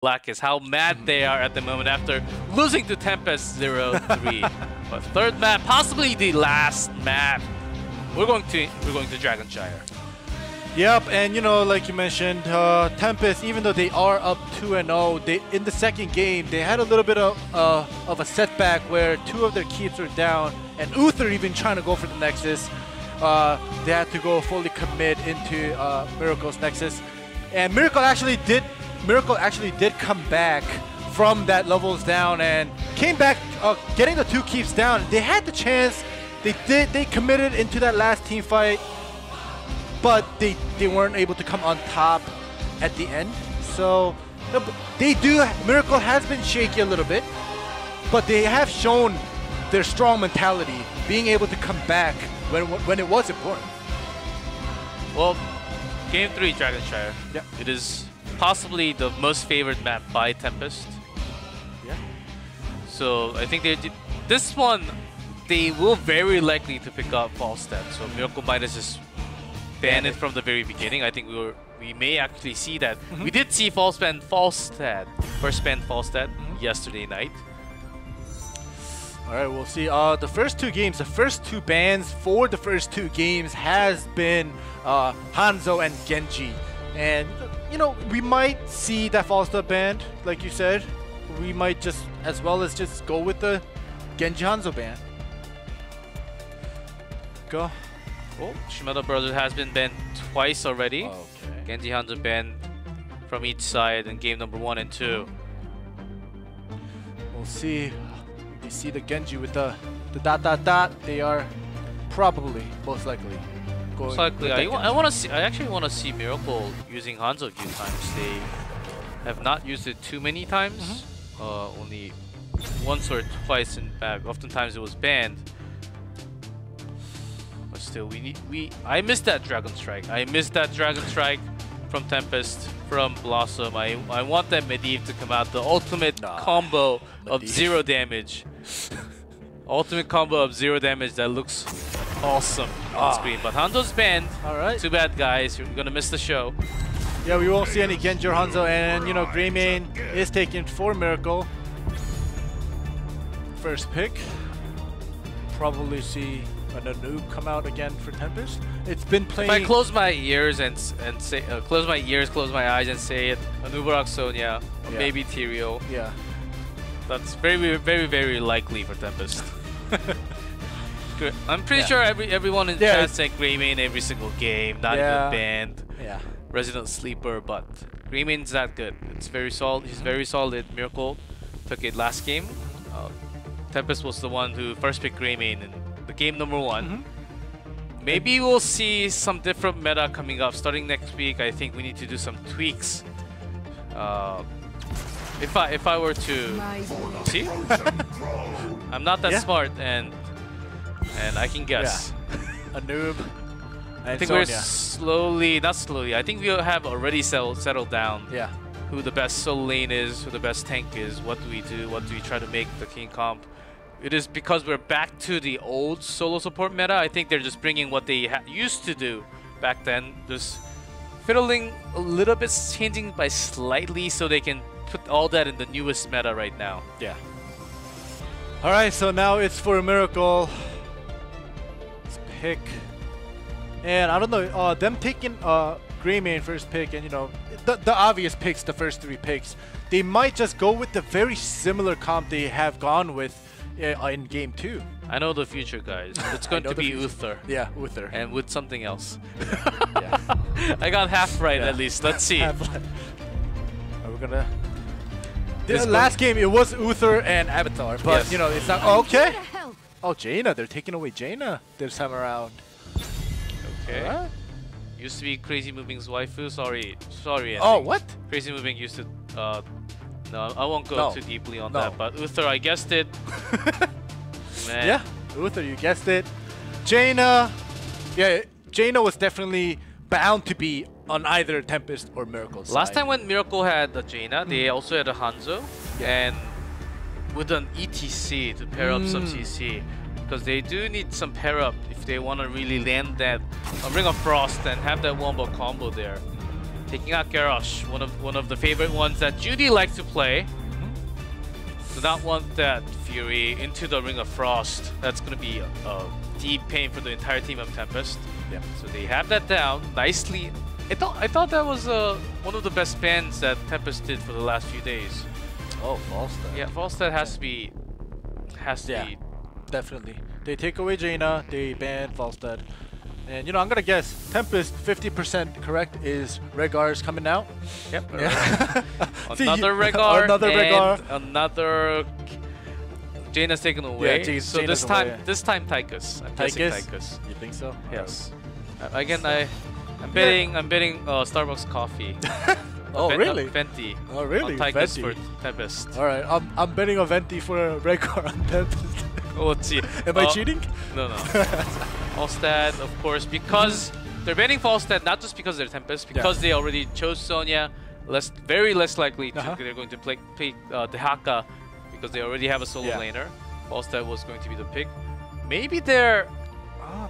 Black is how mad they are at the moment after losing to Tempest 0-3. But third map, possibly the last map. We're going to Dragonshire. Yep, and you know, like you mentioned, Tempest, even though they are up 2-0, they in the second game they had a little bit of a setback where two of their keeps were down, and Uther even trying to go for the Nexus. They had to go fully commit into Miracle's Nexus, and Miracle actually did come back from that levels down and came back, getting the two keeps down. They had the chance. They committed into that last team fight, but they weren't able to come on top at the end. So Miracle has been shaky a little bit, but they have shown their strong mentality, being able to come back when it was important. Well, Game 3 Dragonshire. Yeah. It is possibly the most favored map by Tempest. Yeah. So I think this one they will very likely to pick up Falstad. So Miracle might have just banned it from the very beginning. I think we may actually see that. We did see first ban Falstad yesterday night. All right, we'll see. The first two bans for the first two games has been Hanzo and Genji, and you know, we might see that Falstad banned, like you said. We might just go with the Genji Hanzo ban. Go. Oh, Shimada Brothers has been banned twice already. Okay. Genji Hanzo banned from each side in game number 1 and 2. We'll see. You see the Genji with the ... They are probably most likely going. Most likely, I actually want to see Miracle using Hanzo a few times. They have not used it too many times. Only once or twice in back. Oftentimes it was banned. But still, I missed that Dragon Strike. I missed that Dragon Strike from Tempest, from Blossom. I want that Medivh to come out. The ultimate combo of 0 damage. Ultimate combo of 0 damage that looks awesome on screen. But Hanzo's banned. Alright. Too bad, guys. You're gonna miss the show. Yeah, we won't see any Genji or Hanzo, and you know, Greymane is taken for Miracle. First pick. Probably see a noob come out again for Tempest. It's been playing. If I close my ears and say, close my eyes and say it, Anubarak Sonya, or maybe Tyrael. Yeah. That's very, very, very likely for Tempest. I'm pretty sure everyone in chat said Greymane every single game, not even banned. Yeah. Resident Sleeper, but Greymane's that good. It's very solid. He's very solid. Miracle took it last game. Tempest was the one who first picked Greymane in the game number 1. Maybe we'll see some different meta coming up starting next week. I think we need to do some tweaks. If I were to see, I'm not that smart, and I can guess. A noob. I think we're not slowly. I think we have already settled down. Yeah. Who the best solo lane is, who the best tank is, what do we do, what do we try to make the king comp. It is because we're back to the old solo support meta. I think they're just bringing what they used to do back then, just fiddling a little bit, changing by slightly so they can put all that in the newest meta right now. Yeah. All right, so now it's for a Miracle. Let's pick. And I don't know, them taking Greymane first pick, and you know, the obvious picks, the first 3 picks, they might just go with the very similar comp they have gone with in game 2. I know the future, guys. It's going to be Uther. Yeah, Uther. And with something else. Yeah. I got half right at least. Let's see. Are we gonna... The last game, it was Uther and Avatar, but you know, it's not... okay. Oh, Jaina. They're taking away Jaina this time around. Okay. Right. Used to be Crazy Moving's waifu. Sorry. Oh, what? Crazy Moving used to. No, I won't go too deeply on that. But Uther, I guessed it. Man. Yeah, Uther, you guessed it. Jaina. Yeah, Jaina was definitely bound to be on either Tempest or Miracle side. Last time when Miracle had a Jaina, they also had a Hanzo, and with an ETC to pair up some CC. Because they do need some pair up if they want to really land that Ring of Frost and have that wombo combo there. taking out Garrosh, one of the favorite ones that Judy likes to play. Do not want that Fury into the Ring of Frost. That's going to be a deep pain for the entire team of Tempest. Yeah. So they have that down nicely. I thought that was one of the best bans that Tempest did for the last few days. Oh, Falstad. Yeah, Falstad has to be. Definitely. They take away Jaina, they ban Falstad. And you know, I'm gonna guess Tempest 50% correct is Rhaegar's coming out. Yep. Yeah. Another Rhaegar. Another Rhaegar. Another Jaina's taken away. Yeah, so Jaina's this time Tychus. I'm guessing Tychus. You think so? Yes. Again, I'm betting Starbucks coffee. Oh really? Venti. Oh really? On Tychus Venti. for Tempest. All right, I'm betting a Venti for Rhaegar on Tempest. Oh, let's see. Am I cheating? No. Falstad, of course, because they're banning Falstad not just because they're Tempest, because they already chose Sonya. Very less likely they're going to play Dehaka because they already have a solo laner. Falstad was going to be the pick. Maybe they're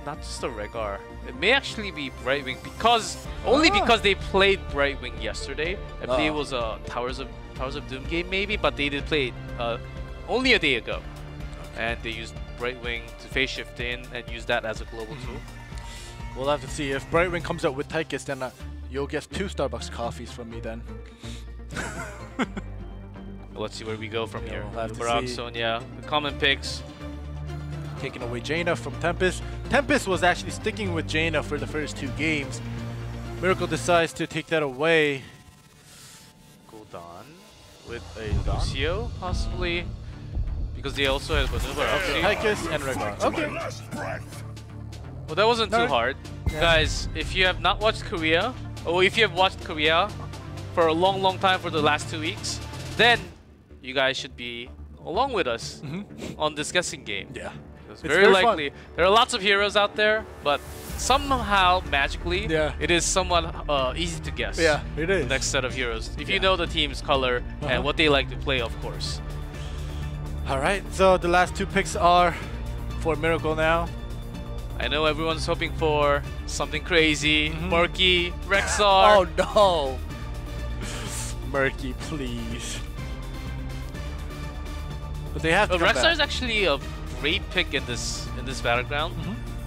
not just a Rhaegar. It may actually be Brightwing because only because they played Brightwing yesterday. I believe it was a Towers of Doom game maybe, but they did play only a day ago. And they used Brightwing to phase shift in and use that as a global tool. We'll have to see. If Brightwing comes out with Tychus, then you'll get 2 Starbucks coffees from me then. Let's see where we go from here. We'll have to Barag, see. Sonya, the common picks. Taking away Jaina from Tempest. Tempest was actually sticking with Jaina for the first 2 games. Miracle decides to take that away. Gul'dan with a Lucio, possibly. Because they also had Tychus and Rhaegar. Okay. Well, that wasn't too hard. Yeah. Guys, if you have not watched Korea, or if you have watched Korea for a long time for the last 2 weeks, then you guys should be along with us on this guessing game. Yeah. It's very likely. Fun. There are lots of heroes out there, but somehow, magically, it is somewhat easy to guess. Yeah, it is. The next set of heroes. If you know the team's color and what they like to play, of course. Alright, so the last 2 picks are for Miracle now. I know everyone's hoping for something crazy. Murky, Rexar. Oh no! Murky, please. But they have to Rexar is actually a great pick in this battleground,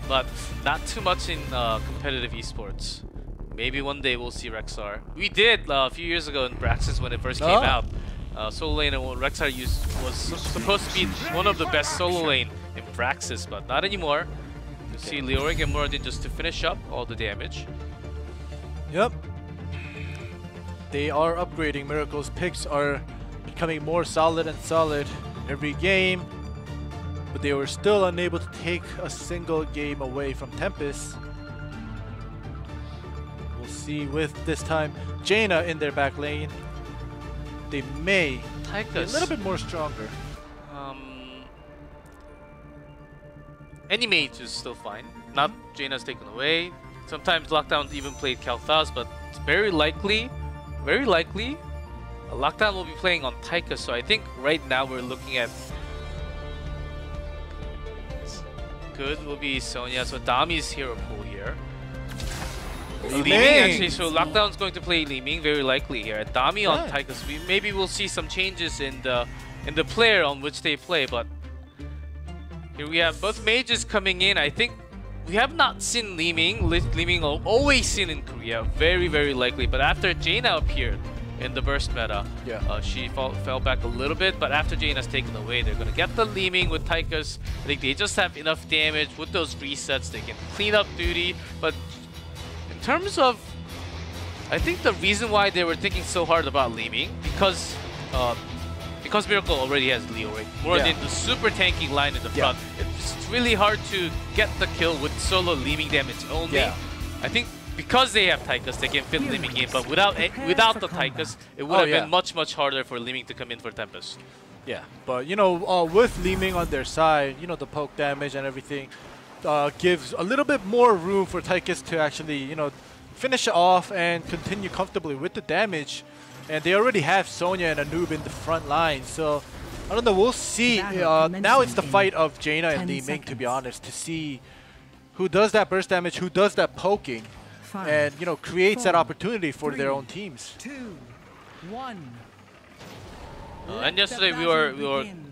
but not too much in competitive esports. Maybe one day we'll see Rexar. We did a few years ago in Braxis when it first came out. Solo lane and what Rexar was supposed to be one of the best solo lane in Braxis, but not anymore. You see Leoric and Muradin just to finish up all the damage. Yep. They are upgrading. Miracle's picks are becoming more solid and solid every game, but they were still unable to take a single game away from Tempest. We'll see with this time Jaina in their back lane. They may be a little bit more stronger. Any mage is still fine. Not Jaina's taken away. Sometimes Lockdown even played Kalthas, but it's very likely, Lockdown will be playing on Tychus. So I think right now we're looking at good will be Sonya. So Dami's hero pool here. Li Ming actually, so Lockdown's going to play Li Ming very likely here. Dami on Tychus. Maybe we'll see some changes in the player on which they play, but here we have both mages coming in. I think we have not seen Li Ming. Li Ming always seen in Korea, very likely. But after Jaina appeared in the burst meta, she fell back a little bit. But after Jaina's taken away, they're gonna get the Li Ming with Tychus. I think they just have enough damage with those resets. They can clean up duty, but in terms of, I think the reason why they were thinking so hard about Li Ming because Miracle already has Leoric, more than the super tanky line in the front. It's really hard to get the kill with solo Li Ming damage only. I think because they have Tychus, they can fit Li Ming in, but without the Tychus, it would have been much harder for Li Ming to come in for Tempest. Yeah, but you know, with Li Ming on their side, you know, the poke damage and everything gives a little bit more room for Tychus to actually, you know, finish it off and continue comfortably with the damage. And they already have Sonya and Anub in the front line, so I don't know, we'll see. Now it's the fight of Jaina and Li Ming, to be honest, to see who does that burst damage, who does that poking. and creates that opportunity for their own teams. 2, 1. And yesterday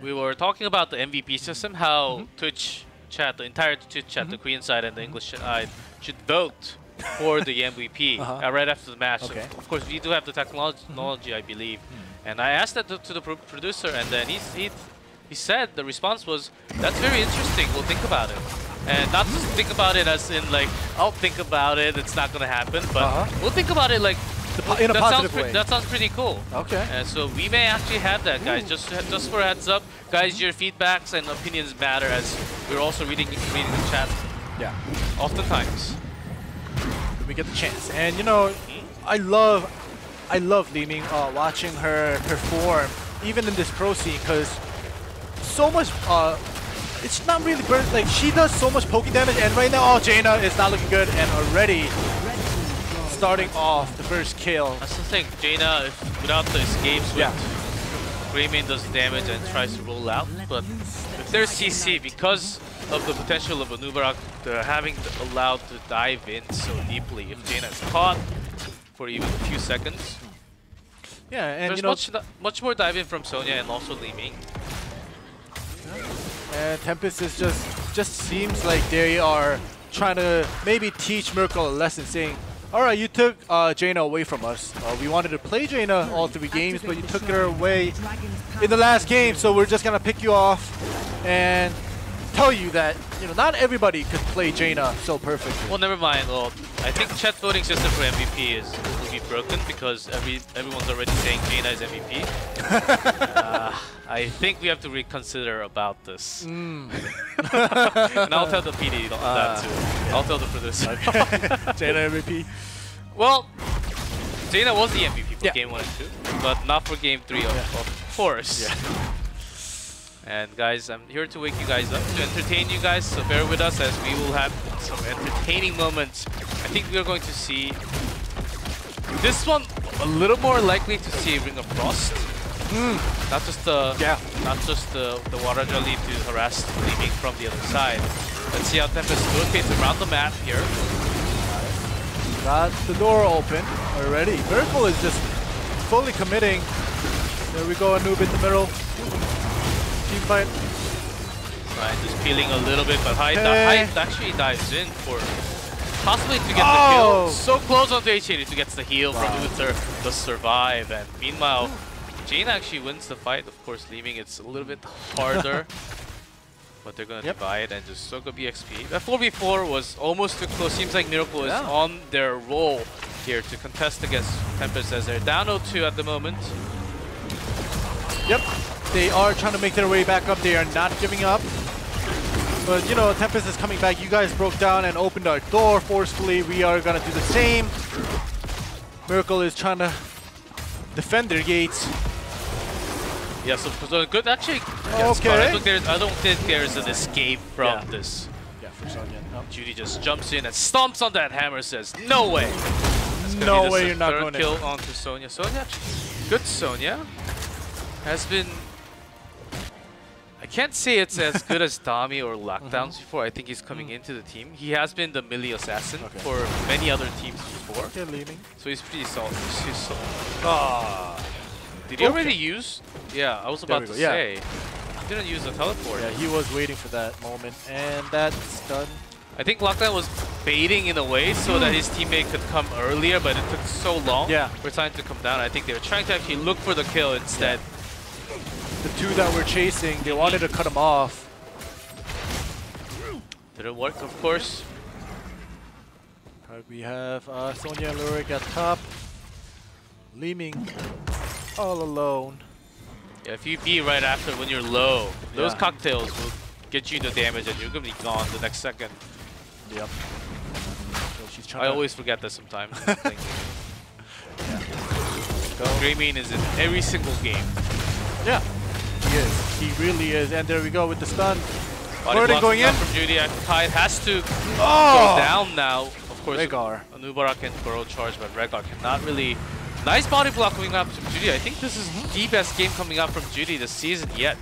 we were talking about the MVP system, how Twitch chat, the entire Twitch chat, the Korean side and the English side, should vote for the MVP right after the match. Okay. Of course, we do have the technology, I believe. And I asked that to the producer, and then he said the response was, "That's very interesting. We'll think about it." And not just think about it as in like, I'll think about it. It's not gonna happen, but we'll think about it like. In a positive way. That sounds pretty cool. Okay. And so we may actually have that, guys. Just for a heads up, guys, your feedbacks and opinions matter, as we're also reading the chat. Yeah. Oftentimes. We get the chance, and I love Li Ming, watching her perform, even in this pro scene, because so much. It's not really burst. Like, she does so much poking damage, and right now, Jaina is not looking good, and already starting off the first kill. That's the thing, Jaina, without the escapes, Greymane does damage and tries to roll out, but if there's CC, because of the potential of Anubarak, they're allowed to dive in so deeply. If Jaina is caught for even a few seconds, and there's much more dive in from Sonya and also Li Ming. And Tempest is just seems like they are trying to maybe teach Merkel a lesson, saying, "Alright, you took Jaina away from us. We wanted to play Jaina all 3 games, but you took her away in the last game, so we're just gonna pick you off and tell you that not everybody could play Jaina so perfectly." Well, never mind. Well, I think chat voting system for MVP will be broken because everyone's already saying Jaina is MVP. I think we have to reconsider about this. And I'll tell the PD that too. I'll tell the producer. Jaina MVP. Well, Jaina was the MVP for game 1 and 2, but not for game 3, of course. And guys, I'm here to wake you guys up, to entertain you guys, so bear with us as we will have some entertaining moments. I think we are going to see this one a little more likely to see Ring of Frost. Not just the water jelly to harass Li Ming from the other side. Let's see how Tempest rotates around the map here. Got the door open already. Merkel is just fully committing. There we go, a noob in the middle. Team fight. Right, just peeling a little bit, but Hyde actually dives in for possibly to get the kill. So close onto HGC to get the heal from Uther, the survive, and meanwhile, Jaina actually wins the fight. Of course, leaving it's a little bit harder, but they're gonna divide and just soak up EXP. That 4v4 was almost too close. Seems like Miracle is on their roll here to contest against Tempest, as they're down 0-2 at the moment. Yep, they are trying to make their way back up. They are not giving up. But Tempest is coming back. You guys broke down and opened our door forcefully. We are gonna do the same. Miracle is trying to defend their gates. Yeah, so good actually. Okay. I don't think there's an escape from this. Yeah, for Sonya. No. Judy just jumps in and stomps on that hammer. Says, "No way." No way, you're not going to kill onto Sonya. Sonya, good Sonya, has been. I can't say it's as good as Dami or Lockdowns before. I think he's coming into the team. He has been the melee assassin for many other teams before. So he's pretty solid. Did he already use? Yeah, I was about to say. He didn't use the teleport. Yeah, he was waiting for that moment, and that's done. I think Lockdown was baiting in a way so that his teammate could come earlier, but it took so long for time to come down. I think they were trying to actually look for the kill instead. The 2 that were chasing, they wanted to cut him off. Didn't work, of course. We have Sonya and Lurik at top. Li Ming all alone. Yeah, if you be right after when you're low, those cocktails will get you the damage and you're going to be gone the next second. Yep. So she's trying I always forget that sometimes. Greymane is in every single game. Yeah, he is. He really is. And there we go with the stun. Burden going in. From Judy. Hyde has to go down now. Of course, Rhaegar. Anubarak can burrow charge, but Rhaegar cannot really. Nice body block coming up from Judy. I think this is the best game coming up from Judy this season yet.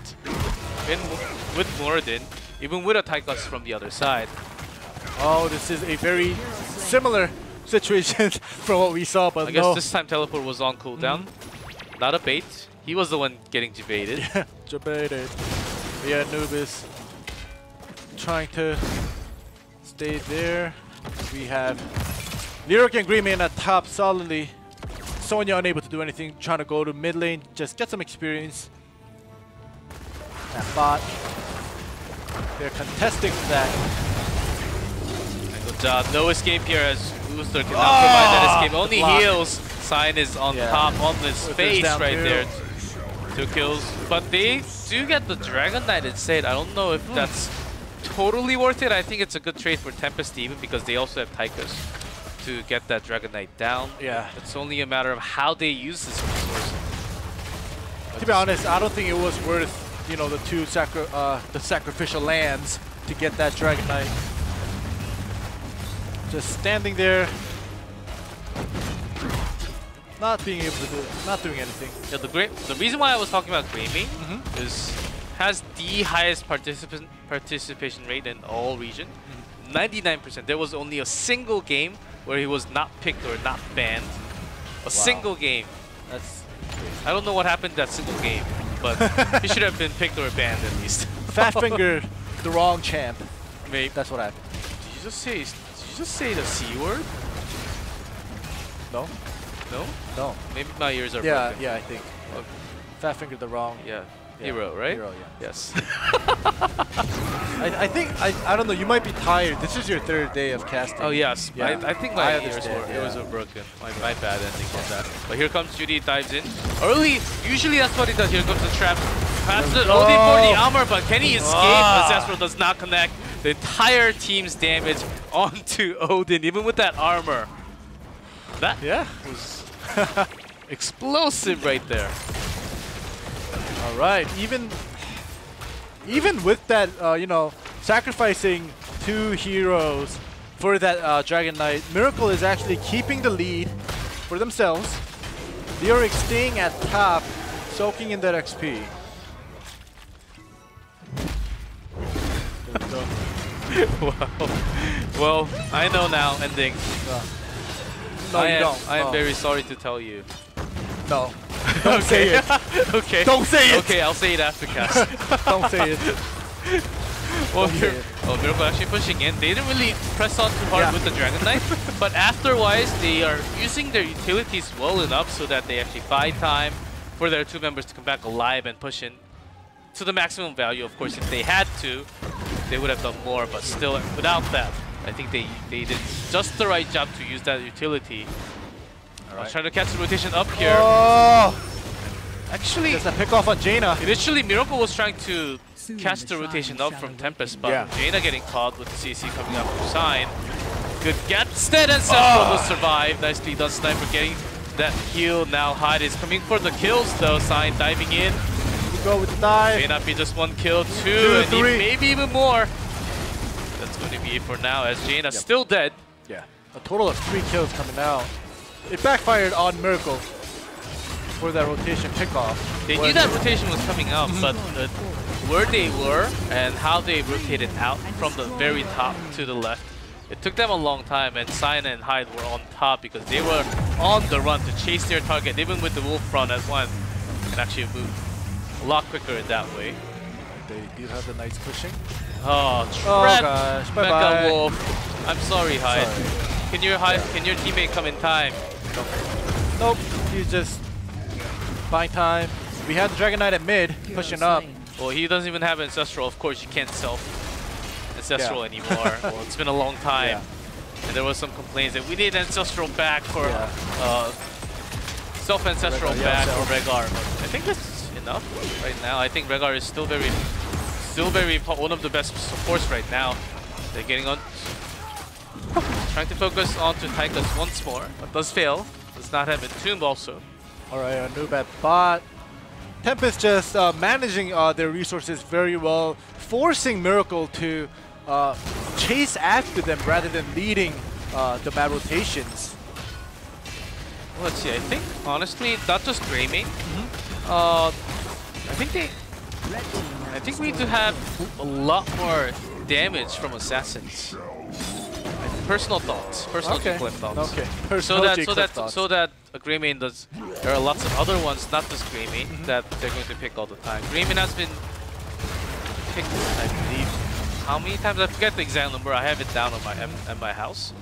With Moradin, even with a Tychus from the other side. Oh, this is a very similar situations from what we saw, but I guess no. this time teleport was on cooldown. Not a bait. He was the one getting debated. Yeah, debated. Yeah, Anubis trying to stay there. We have Lyric and Green Man at top solidly. Sonya unable to do anything, trying to go to mid lane, just get some experience. That bot. They're contesting that. Good job. No escape here as Booster cannot provide that escape. Only block. heals. Sign is on top on his face right there. 2 kills. But they do get the Dragon Knight instead. I don't know if that's totally worth it. I think it's a good trade for Tempest even because they also have Tychus to get that Dragon Knight down. Yeah. It's only a matter of how they use this resource. To be honest, I don't think it was worth, you know, the sacrificial lands to get that Dragon Knight. Just standing there, not being able to do it, not doing anything. Yeah, the reason why I was talking about Graving is has the highest participation rate in all region. 99%. There was only a single game where he was not picked or not banned. A single game. That's I don't know what happened that single game, but he should have been picked or banned at least. Fat fingered the wrong champ. Maybe. That's what happened. Did you just say the C word? No? No? No. Maybe my ears are Yeah, broken. yeah, I think. Okay. Fat fingered the wrong. Yeah. Yeah, Hero, right? Hero, yeah. Yes. I think I don't know. You might be tired. This is your 3rd day of casting. Oh yes, Yeah. I think my ears understand, were yeah. it was broken. My bad ending on that. But here comes Judy, dives in early. Usually that's what he does. Here comes the trap. Passes it only for the armor, but can he escape? Ancestral does not connect. The entire team's damage onto Odin, even with that armor. That was explosive right there. All right. Even with that, you know, sacrificing 2 heroes for that Dragon Knight, Miracle is actually keeping the lead for themselves. Lyric staying at top, soaking in that XP. Wow. Well, I know now. Ending. No, you don't. I am very sorry to tell you. No. Don't say it. Okay. Don't say it. Okay, I'll say it after cast. Don't say it. Well, Don't say it. Miracle actually pushing in. They didn't really press on too hard with the Dragon Knight, but afterwise they are using their utilities well enough so that they actually buy time for their 2 members to come back alive and push in to the maximum value. Of course, if they had to, they would have done more, but still, without that, I think they did just the right job to use that utility. I was trying to catch the rotation up here. Oh! Actually, There's a pick off on Jaina. initially Miracle was trying to catch the rotation up from Tempest, but Jaina getting caught with the CC coming up from Sign. Good get. Instead, Ancestral will survive. Nicely done, Sniper getting that heal. Now Hyde is coming for the kills though. Sign diving in. Go with the dive. May not be just 1 kill, 2, and 3. maybe even more. That's going to be it for now as Jaina still dead. Yeah. A total of 3 kills coming out. It backfired on Miracle for that rotation pickoff. They knew that rotation was coming out, but where they were and how they rotated out from the very top to the left, it took them a long time, and Sign and Hyde were on top because they were on the run to chase their target, even with the Wolf front as one, and actually move a lot quicker in that way. They do have the Knights pushing. Oh, Oh trap gosh, Mecha bye-bye. Wolf. I'm sorry, Hyde. Can your teammate come in time? Nope, he's just buying time. We have the Dragon Knight at mid, pushing up. Well, he doesn't even have Ancestral. Of course, you can't self Ancestral anymore. Well, it's been a long time. And there was some complaints that we need Ancestral back for self-Ancestral back for Rehgar. But I think that's enough right now. I think Rehgar is still very one of the best supports right now. They're getting on, trying to focus onto Tychus once more, but does fail. Does not have Entomb also. Alright, a noob at bot. Tempest just managing their resources very well, forcing Miracle to chase after them rather than leading the bad rotations. Let's see, I think, honestly, not just Graming. I think we need to have a lot more damage from Assassins. personal thoughts, personal G-Clip thoughts. Okay. So Personal that G-Clip thoughts. Greymane does. There are lots of other ones, not just Greymane, that they're going to pick all the time. Greymane has been picked, I believe, how many times? I forget the exact number. I have it down on my house.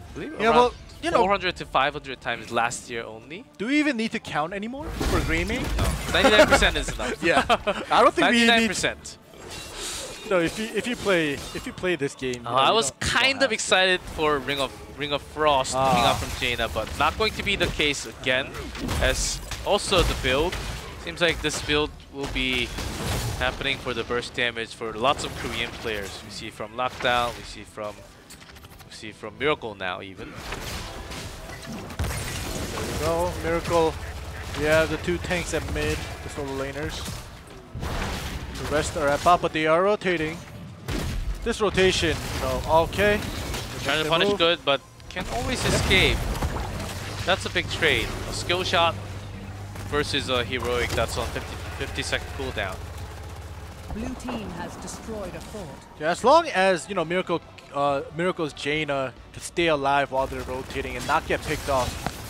I believe Yeah, around well, you know, 400 to 500 times last year only. do we even need to count anymore for Greymane? 99% is enough. Yeah, I don't think we need. 99%. No, if you play this game, you know, I you was don't kind have of excited for Ring of Frost coming out from Jaina, but not going to be the case again. As also the build seems like this build will be happening for the burst damage for lots of Korean players. We see from Lockdown, we see from Miracle now even. There we go, Miracle. We have the two tanks at mid, the solo laners. The rest are at bot, but they are rotating. This rotation, you know, okay. Trying to punish good, but can always escape. That's a big trade. A skill shot versus a heroic that's on 50-second cooldown. Blue team has destroyed a fort. Yeah, as long as, you know, Miracle's Jaina can stay alive while they're rotating and not get picked off,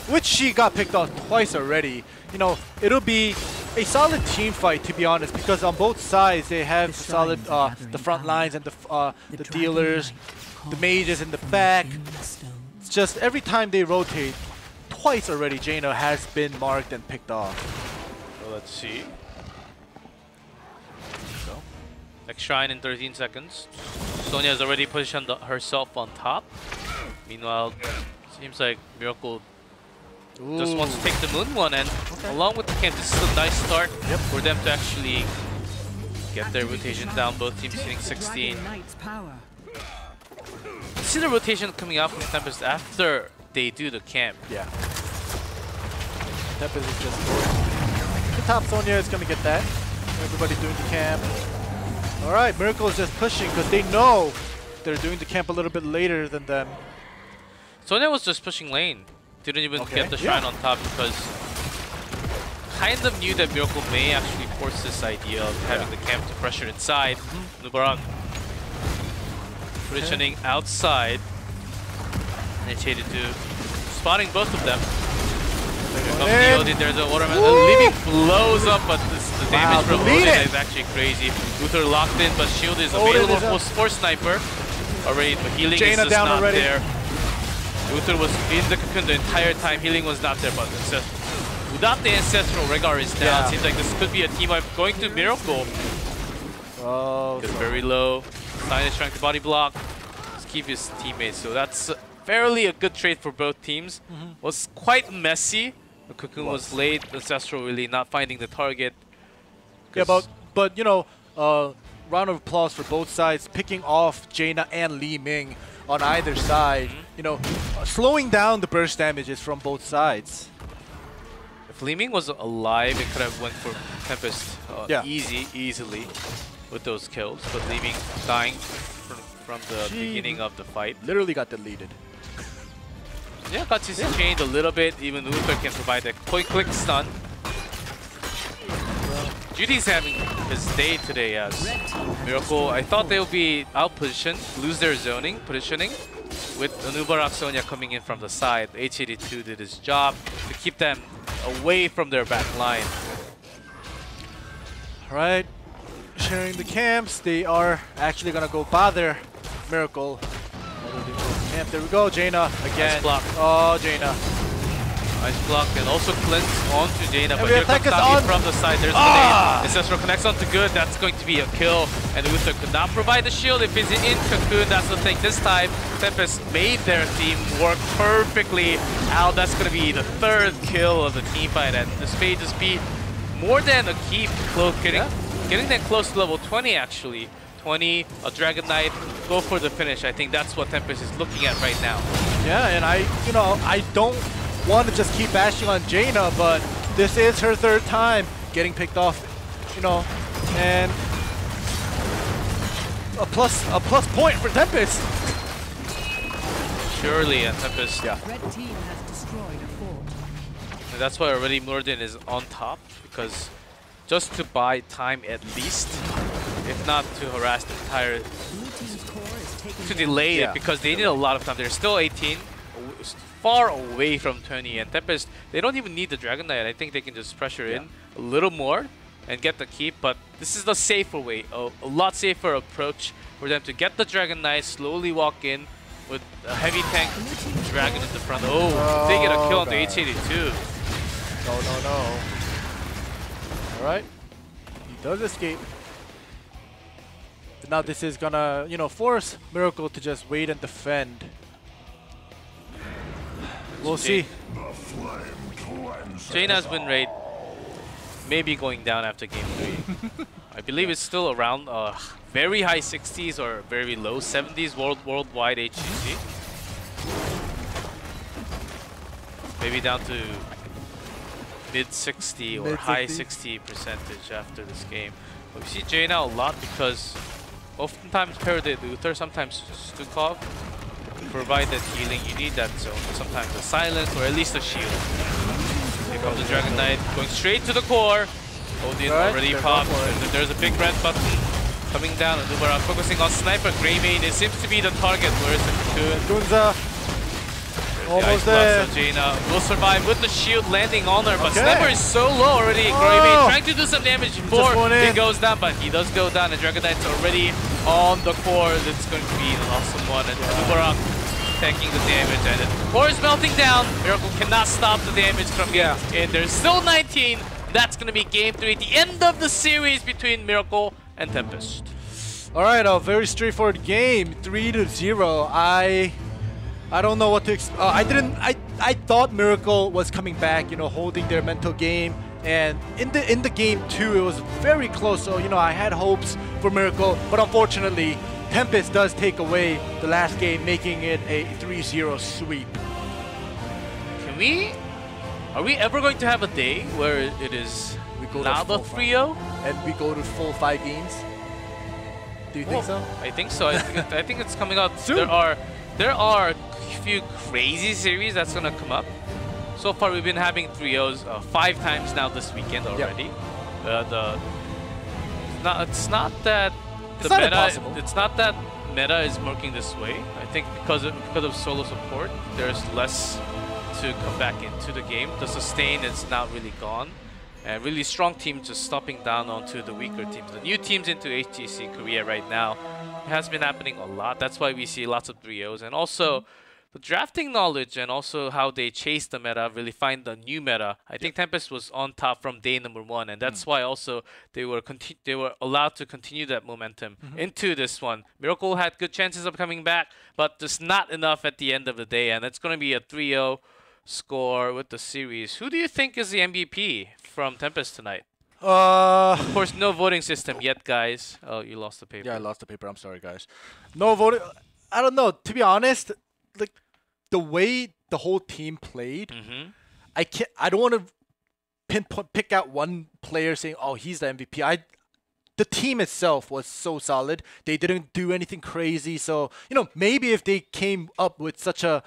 which she got picked off twice already, you know, it'll be a solid team fight, to be honest, because on both sides they have solid the front lines and the dealers, the mages in the back. It's just every time they rotate, twice already Jaina has been marked and picked off. So let's see. Next shrine in 13 seconds. Sonya has already positioned herself on top. Meanwhile, seems like Miracle just wants to take the moon one, and along with the camp, this is a nice start for them to actually get their rotation down. Both teams hitting 16. See the rotation coming out from Tempest after they do the camp. Yeah. Tempest is just going. The top Sonya is going to get that. Everybody doing the camp. Alright, Miracle is just pushing because they know they're doing the camp a little bit later than them. Sonya was just pushing lane. Didn't even get the shrine on top because kind of knew that Miracle may actually force this idea of having the camp to pressure inside. Nubarak positioning outside. And HGC spotting both of them. There's a watermelon. Leaving blows up, but the damage from Odin is actually crazy. Uther locked in, but shield is available for Sniper. Already, but healing is just not there. Uther was in the cocoon the entire time. Healing was not there, but without the Ancestral, Rhaegar is down. Seems like this could be a team up going to Miracle. Oh, it's very low. Stein is trying to body block. Just keep his teammates. So that's fairly a good trade for both teams. Was quite messy. The cocoon was late. Ancestral really not finding the target. Yeah, but you know, round of applause for both sides, picking off Jaina and Li Ming on either side. You know, slowing down the burst damages from both sides. If Li Ming was alive, it could have went for Tempest easily with those kills. But Li Ming dying from the beginning of the fight. Literally got deleted. Yeah, got his chained a little bit. Even Uther can provide a quick stun. Judy's having his day today as Miracle. I thought they would be out positioned, lose their positioning. With Anubarak Sonya coming in from the side, HGC did his job to keep them away from their back line. Alright, sharing the camps. They are actually gonna go bother Miracle. There we go, Jaina again. Nice block. Oh, Jaina. Nice block, and also cleanse onto Jaina, but here here comes Tavi from the side. There's the Ancestral connects onto good. That's going to be a kill, and Uther could not provide the shield if he's in cocoon. That's the thing. This time, Tempest made their team work perfectly out. That's going to be the third kill of the team fight, and this may just be more than a keep. Getting them close to level 20 actually. 20, a Dragon Knight, go for the finish. I think that's what Tempest is looking at right now. Yeah, and I don't want to just keep bashing on Jaina, but this is her third time getting picked off, you know, and a plus point for Tempest. Surely, and Tempest. Red team has destroyed a fort. And that's why already Morden is on top, because just to buy time at least, if not to harass the entire taken to down. delay Yeah. it because they need a lot of time. They're still 18, far away from 20, and Tempest, they don't even need the Dragon Knight. I think they can just pressure in a little more and get the keep, but this is the safer way, a lot safer approach for them to get the Dragon Knight, slowly walk in with a heavy tank Dragon in the front. Oh, they get a kill on the God. H82. No. Alright. He does escape. Now this is gonna, force Miracle to just wait and defend. We'll see. Jaina's win rate may be going down after game 3. I believe it's still around very high 60s or very low 70s worldwide HGC. Maybe down to mid 60 or high 60 percentage after this game. But we see Jaina a lot because oftentimes paired with Uther, sometimes Stukov. Provide that healing, you need that zone. Sometimes the silence or at least a shield. Here comes the Dragon Knight going straight to the core. Odin already popped. There's a big red button coming down. Nubarak focusing on Sniper. Greymane, it seems to be the target. Where is the Cocoon? Gunza. Almost there. So Jaina will survive with the shield landing on her, but Sniper is so low already. Greymane trying to do some damage before he goes down, but he does go down, and Dragon Knight's already on the core. That's going to be an awesome one, and Nubarak tanking the damage, and the core is melting down. Miracle cannot stop the damage from getting in. There's still 19. That's going to be game 3, the end of the series between Miracle and Tempest. Alright, a very straightforward game, 3-0. I don't know what to expect. I thought Miracle was coming back, holding their mental game, and in the game 2 it was very close. So I had hopes for Miracle, but unfortunately Tempest does take away the last game, making it a 3-0 sweep. Are we ever going to have a day where it is not a 3-0 and we go to full 5 games? Do you think so? I think so. I think it's coming out soon. There are a few crazy series that's gonna come up. So far, we've been having 3-0s 5 times now this weekend already. It's not that the meta. Impossible. It's not that meta is working this way. I think because of solo support, there's less to come back into the game. The sustain is not really gone. And really strong teams just stopping down onto the weaker teams. The new teams into HGC Korea right now, it has been happening a lot. That's why we see lots of 3-0s. And also, the drafting knowledge and also how they chase the meta, really find the new meta. I think Tempest was on top from day number 1. And that's why also they were allowed to continue that momentum into this one. Miracle had good chances of coming back, but just not enough at the end of the day. And it's going to be a 3-0 score with the series. Who do you think is the MVP from Tempest tonight? Of course, no voting system yet, guys. Oh, you lost the paper. Yeah, I lost the paper. I'm sorry, guys. No voting. I don't know. To be honest, like the way the whole team played, I don't want to pick out one player saying, "Oh, he's the MVP." The team itself was so solid. They didn't do anything crazy. So maybe if they came up with such a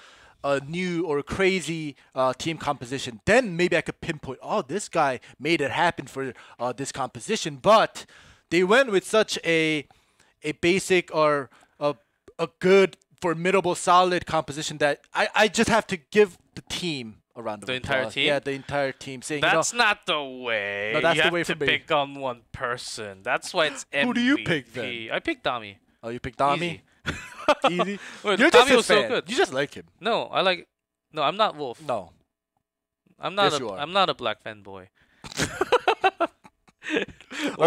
new or crazy team composition, then maybe I could pinpoint, oh, this guy made it happen for this composition. But they went with such a basic or a good, formidable, solid composition that I just have to give the team a round of applause. The entire team? Yeah, the entire team. Saying, that's not the way. No, that's you the way have to for me. pick on one person. That's why it's MVP. Who do you pick then? I picked Dami. Oh, you picked Dami? Easy. Easy. Wait, You're Dami just his was so fan. good. You just like him. No, I'm not Wolf. No. I'm not Yes, you are. I'm not a black fanboy. All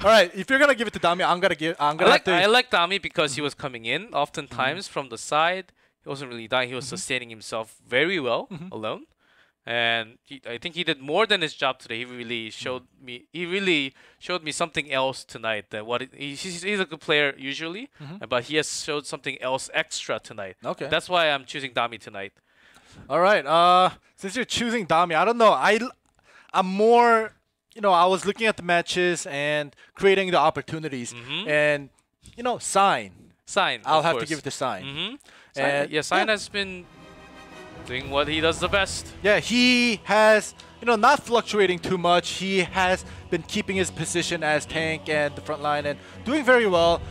right. If you're gonna give it to Dami, I like Dami because he was coming in oftentimes from the side. He wasn't really dying. He was sustaining himself very well alone, and I think he did more than his job today. He really showed me. He really showed me something else tonight. That he's a good player usually, but he has showed something else extra tonight. Okay. That's why I'm choosing Dami tonight. All right. Since you're choosing Dami, I don't know. I'm more. I was looking at the matches and creating the opportunities, and Sign. I'll have to give it to Sign. Sign has been doing what he does the best. Yeah, he has, not fluctuating too much. He has been keeping his position as tank and the front line and doing very well.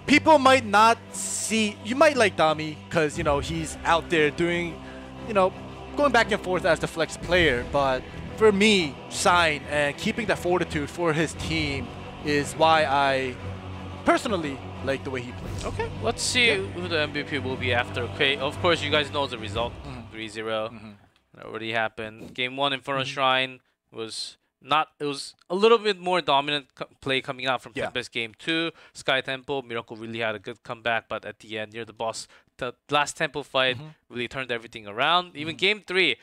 people might not see. You might like Dami because you know he's out there doing, you know, going back and forth as the flex player. But for me, Shine and keeping that fortitude for his team is why I personally like the way he plays. Okay, let's see who the MVP will be after. Okay, of course, you guys know the result. 3-0. That already happened. Game 1 Inferno Shrine was not. It was a little bit more dominant play coming out from Tempest. Game 2, Sky Temple, Miracle really had a good comeback, but at the end, near the boss, the last Temple fight really turned everything around. Even Game 3,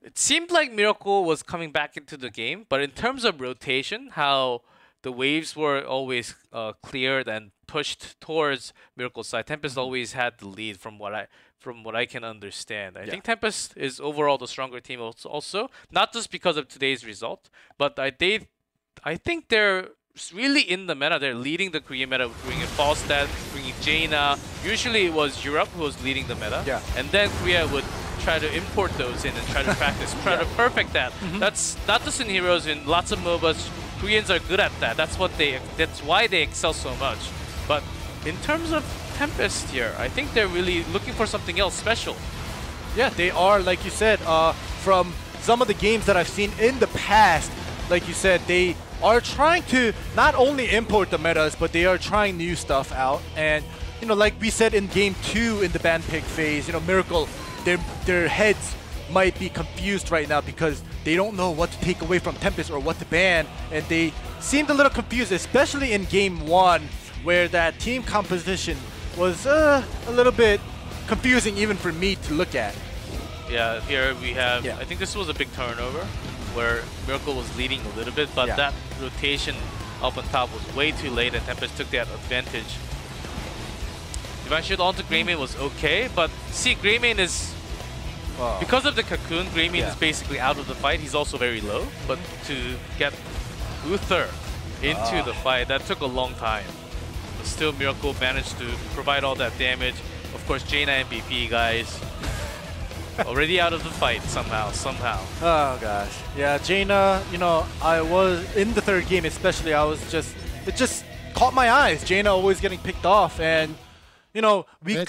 it seemed like Miracle was coming back into the game, but in terms of rotation, how the waves were always cleared and pushed towards Miracle's side. Tempest always had the lead from what I can understand. I think Tempest is overall the stronger team also, not just because of today's result, but I think they're really in the meta. They're leading the Korean meta, bringing Falstad, bringing Jaina. Usually it was Europe who was leading the meta, and then Korea would try to import those in and try to practice, try to perfect that. That's not just in Heroes, in lots of MOBAs. Koreans are good at that. That's why they excel so much. But in terms of Tempest here, I think they're really looking for something else special. Yeah, they are, like you said, from some of the games that I've seen in the past, like you said, they are trying to not only import the metas, but they are trying new stuff out. And, you know, like we said in Game 2 in the ban pick phase, you know, Miracle, their heads might be confused right now because they don't know what to take away from Tempest or what to ban, and they seemed a little confused, especially in Game 1, where that team composition was a little bit confusing even for me to look at. Yeah, here we have, I think this was a big turnover where Miracle was leading a little bit, but that rotation up on top was way too late and Tempest took that advantage. Divine Shield onto Greymane was okay, but see, Greymane is, because of the cocoon, Greymane is basically out of the fight. He's also very low, but to get Uther into the fight, that took a long time. But still, Miracle managed to provide all that damage. Of course, Jaina MVP, guys. Already out of the fight somehow. Oh gosh. Yeah, Jaina, you know, I was in the third game especially, it just caught my eyes. Jaina always getting picked off, and you know, we could